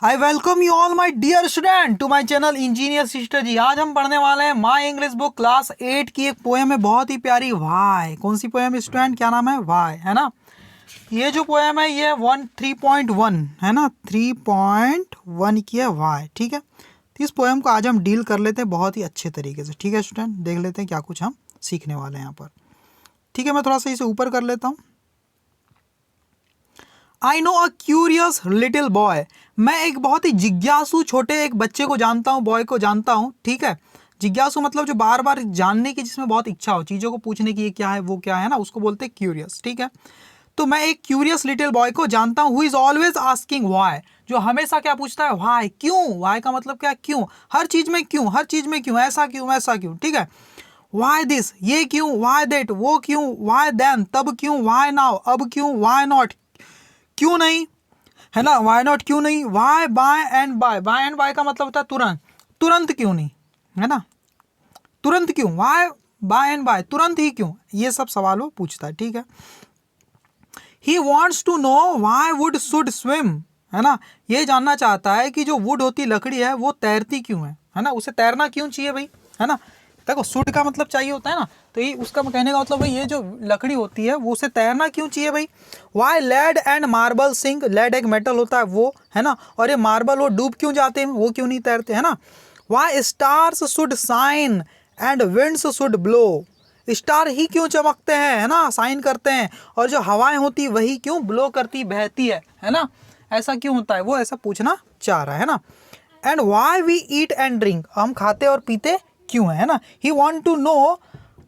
I welcome you all my dear student to my channel engineer sister जी। आज हम पढ़ने वाले हैं माई इंग्लिश बुक क्लास 8 की एक पोएम है बहुत ही प्यारी, वाई। कौन सी पोएम स्टूडेंट, क्या नाम है? वाई, है ना। ये जो पोएम है ये 3.1 है ना, 3.1 की है, वाई। ठीक है, तो इस पोएम को आज हम डील कर लेते हैं बहुत ही अच्छे तरीके से। ठीक है स्टूडेंट, देख लेते हैं क्या कुछ हम सीखने वाले हैं यहाँ पर। ठीक है, मैं थोड़ा सा इसे ऊपर कर लेता हूँ। I know a curious little boy. मैं एक बहुत ही जिज्ञासु छोटे एक बच्चे को जानता हूँ, बॉय को जानता हूँ। ठीक है, जिज्ञासु मतलब जो बार बार जानने की, जिसमें बहुत इच्छा हो, चीज़ों को पूछने की, ये क्या है वो क्या है ना, उसको बोलते हैं क्यूरियस। ठीक है, तो मैं एक क्यूरियस लिटिल बॉय को जानता हूँ who is always asking why, जो हमेशा क्या पूछता है? वाई, क्यों। वाई का मतलब क्या? क्यों, हर चीज़ में क्यों, हर चीज़ में क्यों, ऐसा क्यों, वैसा क्यों। ठीक है, वाई दिस, ये क्यों, वाई दैट, वो क्यों, वाई देन, तब क्यों, वाई नाउ, अब क्यों, वाई नॉट, क्यों नहीं, है ना, वाई नॉट, क्यों नहीं, why, by and by. By and by का मतलब होता है तुरंत, तुरंत क्यों नहीं, है ना, तुरंत क्यों, वाई, बाय एंड बाय, तुरंत ही क्यों, ये सब सवाल वो पूछता है। ठीक है, he wants to know why wood should swim, है ना, ये जानना चाहता है कि जो वुड होती, लकड़ी है, वो तैरती क्यों है ना, उसे तैरना क्यों चाहिए भाई, है ना। देखो शुड का मतलब चाहिए होता है ना, तो ये उसका कहने का मतलब भाई ये जो लकड़ी होती है वो उसे तैरना क्यों चाहिए भाई। Why lead and marble sink, lead एक मेटल होता है वो, है ना, और ये मार्बल वो डूब क्यों जाते हैं, वो क्यों नहीं तैरते, है ना। Why stars should shine and winds should blow, star ही क्यों चमकते हैं, है ना, साइन करते हैं, और जो हवाएं होती वही क्यों ब्लो करती, बहती है ना, ऐसा क्यों होता है, वो ऐसा पूछना चाह रहा है ना। And why we eat and drink, हम खाते और पीते क्यों है ना। He want to know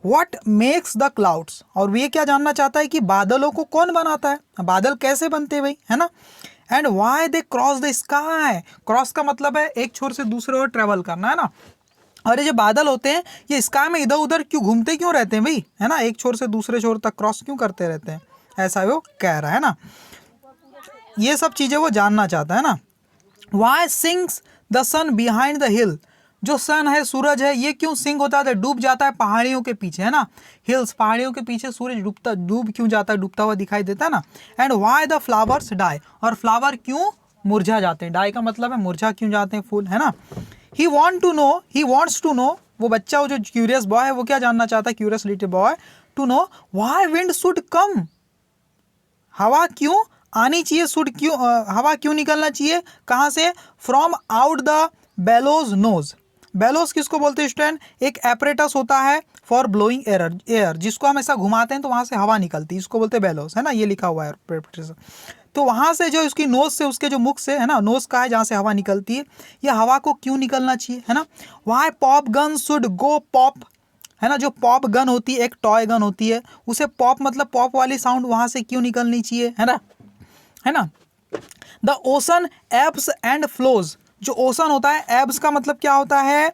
what makes the clouds, और वो ये क्या जानना चाहता है कि बादलों को कौन बनाता है, बादल कैसे बनते हैं भाई, है ना। And why they cross the sky, cross का मतलब है एक छोर से दूसरे ओर ट्रेवल करना, है ना। और ये जो बादल होते हैं ये स्काई में इधर उधर क्यों घूमते क्यों रहते हैं भाई, है ना, एक छोर से दूसरे छोर तक क्रॉस क्यों करते रहते हैं, ऐसा वो कह रहा है ना। ये सब चीज़ें वो जानना चाहता है ना। Why sings the sun behind the hill, जो सन है, सूरज है, ये क्यों सिंग होता है, डूब जाता है पहाड़ियों के पीछे, है ना। हिल्स, पहाड़ियों के पीछे सूरज डूब क्यों जाता है, डूबता हुआ दिखाई देता है ना। And why the flowers die, और फ्लावर क्यों मुरझा जाते हैं, डाई का मतलब है मुरझा क्यों जाते हैं फूल, है ना। ही वॉन्ट्स टू नो, वो बच्चा, वो जो क्यूरियस बॉय है, वो क्या जानना चाहता है, curious little boy, to know why wind should come, हवा क्यों आनी चाहिए, शुड क्यों, हवा क्यों निकलना चाहिए, कहाँ से, from out the bellows nose. Bellows किसको बोलते हैं स्टूडेंट, एक एपरेटस होता है फॉर ब्लोइंग एयर, जिसको हम ऐसा घुमाते हैं तो वहाँ से हवा निकलती है, इसको बोलते हैं बेलोज, है ना, ये लिखा हुआ है एपरेटस। तो वहाँ से जो उसकी नोज से, उसके जो मुख से, है ना, नोज का है जहाँ से हवा निकलती है, ये हवा को क्यों निकलना चाहिए, है ना। Why pop gun should go pop, है ना, जो पॉप गन होती है, एक टॉय गन होती है, उसे पॉप मतलब पॉप वाली साउंड वहाँ से क्यों निकलनी चाहिए, है ना, है ना। The ocean ebbs and flows, जो ओशन होता है, एब्स का मतलब क्या होता है,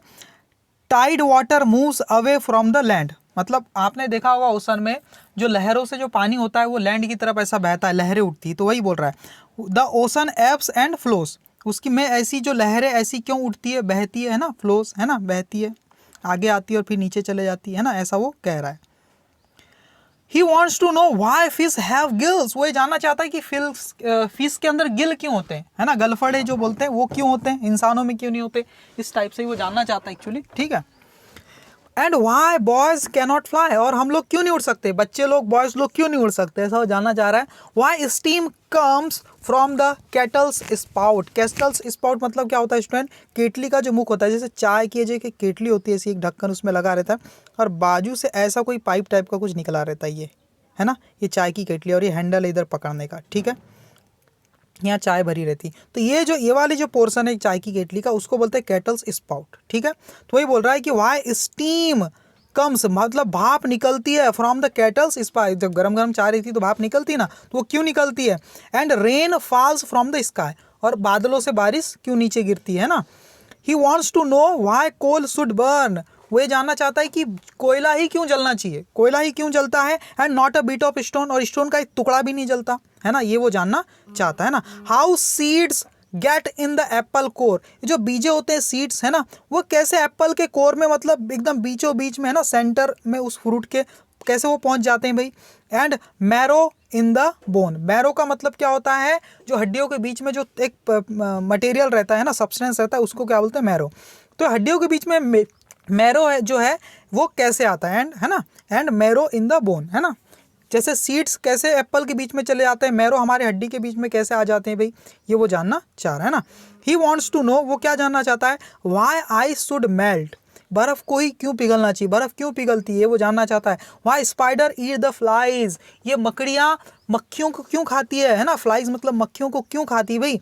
tide water moves away from the land, मतलब आपने देखा होगा ओशन में जो लहरों से जो पानी होता है वो लैंड की तरफ ऐसा बहता है, लहरें उठती है, तो वही बोल रहा है the ocean ebbs and flows, उसकी में ऐसी जो लहरें ऐसी क्यों उठती है, बहती है ना, फ्लोज, है ना, बहती है, आगे आती है और फिर नीचे चले जाती है ना, ऐसा वो कह रहा है। He wants to know why fish have gills, वो ये जानना चाहता है कि फिश के अंदर गिल क्यों होते हैं, है ना, गलफड़े जो बोलते हैं वो क्यों होते हैं, इंसानों में क्यों नहीं होते, इस टाइप से ही वो जानना चाहता है एक्चुअली। ठीक है, and why boys cannot fly, और हम लोग क्यों नहीं उड़ सकते, बच्चे लोग, बॉयज लोग क्यों नहीं उड़ सकते, ऐसा वो जानना चाह रहा है। Why steam comes from the kettle's spout, kettle's spout मतलब क्या होता है स्टूडेंट, केटली का जो मुख होता है, जैसे चाय की जो केटली होती है, ऐसी एक ढक्कन उसमें लगा रहता है और बाजू से ऐसा कोई पाइप टाइप का कुछ निकला रहता है, ये है ना, ये चाय की केटली, और ये हैंडल है इधर पकड़ने का। ठीक है, यहाँ चाय भरी रहती, तो ये वाली जो पोर्शन है चाय की केटली का, उसको बोलते हैं केटल्स स्पाउट। ठीक है, तो वही बोल रहा है कि वाई स्टीम कम्स, मतलब भाप निकलती है, फ्रॉम द केटल्स स्पाउट, जब गरम गरम चाय रहती है तो भाप निकलती है ना, तो वो क्यों निकलती है। And rain falls from the sky, और बादलों से बारिश क्यों नीचे गिरती है ना। He wants to know why coal should burn, वो ये जानना चाहता है कि कोयला ही क्यों जलना चाहिए, कोयला ही क्यों जलता है, and not a bit of stone, और स्टोन का एक टुकड़ा भी नहीं जलता, है ना, ये वो जानना चाहता है ना। How seeds get in the Apple core, जो बीजे होते हैं सीड्स, है ना, वो कैसे एप्पल के कोर में, मतलब एकदम बीचों बीच में, है ना, सेंटर में उस फ्रूट के कैसे वो पहुंच जाते हैं भाई। And marrow in the bone. Marrow का मतलब क्या होता है, जो हड्डियों के बीच में जो एक मटेरियल रहता है ना, सब्सटेंस रहता है, उसको क्या बोलते हैं, मैरो। तो हड्डियों के बीच में मैरो है जो है वो कैसे आता है, एंड है ना, and marrow in the bone, है ना। जैसे सीड्स कैसे एप्पल के बीच में चले जाते हैं, मैरो हमारे हड्डी के बीच में कैसे आ जाते हैं भाई, ये वो जानना चाह रहा है ना। ही वॉन्ट्स टू नो, वो क्या जानना चाहता है, वाई आइस शुड मेल्ट, बर्फ को ही क्यों पिघलना चाहिए, बर्फ क्यों पिघलती है वो जानना चाहता है। Why spider eat the flies, ये मकड़ियाँ मक्खियों को क्यों खाती है ना, फ्लाइज मतलब मक्खियों को क्यों खाती है भाई,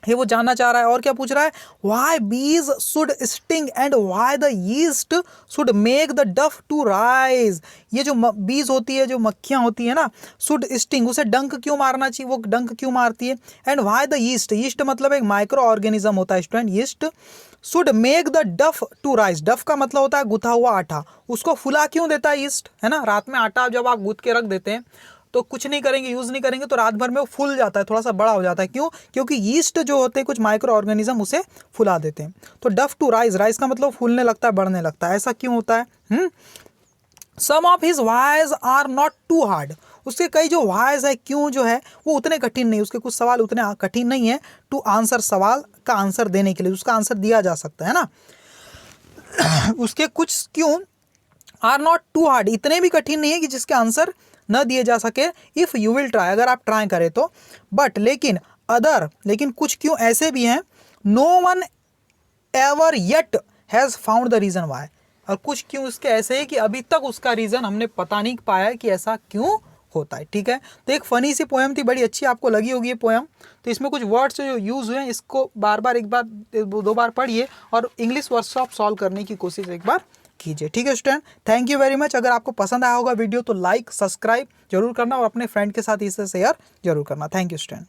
ये वो जानना चाह रहा है। और क्या पूछ रहा है, वाई बीज should sting and why the yeast should make the डफ टू राइज, ये जो बीज होती है, जो मक्खियाँ होती है ना, शुड स्टिंग, उसे डंक क्यों मारना चाहिए, वो डंक क्यों मारती है। And why the yeast, yeast मतलब एक माइक्रो ऑर्गेनिज्म होता है student, yeast should make the डफ टू राइज, डफ का मतलब होता है गुथा हुआ आटा, उसको फुला क्यों देता है यीस्ट, है ना। रात में आटा जब आप गूंथ के रख देते हैं तो कुछ नहीं करेंगे, यूज़ नहीं करेंगे, तो रात भर में वो फूल जाता है, थोड़ा सा बड़ा हो जाता है, क्यों, क्योंकि यीस्ट जो होते हैं कुछ माइक्रो ऑर्गेनिज्म उसे फुला देते हैं। तो डफ टू राइज, राइज का मतलब फूलने लगता है, बढ़ने लगता है, ऐसा क्यों होता है। Some of his whys are not too hard, उसके कई जो वाइज है क्यों जो है वो उतने कठिन नहीं, उसके कुछ सवाल उतने कठिन नहीं है टू आंसर, सवाल का आंसर देने के लिए उसका आंसर दिया जा सकता है ना। उसके कुछ क्यों आर नॉट टू हार्ड, इतने भी कठिन नहीं है कि जिसके आंसर न दिए जा सके, इफ़ यू विल ट्राई, अगर आप ट्राई करें तो। बट लेकिन अदर, लेकिन कुछ क्यों ऐसे भी हैं, no one ever yet has found the reason why, और कुछ क्यों इसके ऐसे है कि अभी तक उसका रीज़न हमने पता नहीं पाया कि ऐसा क्यों होता है। ठीक है, तो एक फ़नी सी पोएम थी, बड़ी अच्छी आपको लगी होगी ये पोएम। तो इसमें कुछ वर्ड्स जो यूज़ हुए हैं इसको बार बार एक बार दो बार पढ़िए और इंग्लिश वर्कशॉप सॉल्व करने की कोशिश एक बार कीजिए। ठीक है student, thank you very much. अगर आपको पसंद आया होगा वीडियो तो लाइक सब्सक्राइब जरूर करना और अपने फ्रेंड के साथ इसे शेयर जरूर करना। Thank you student.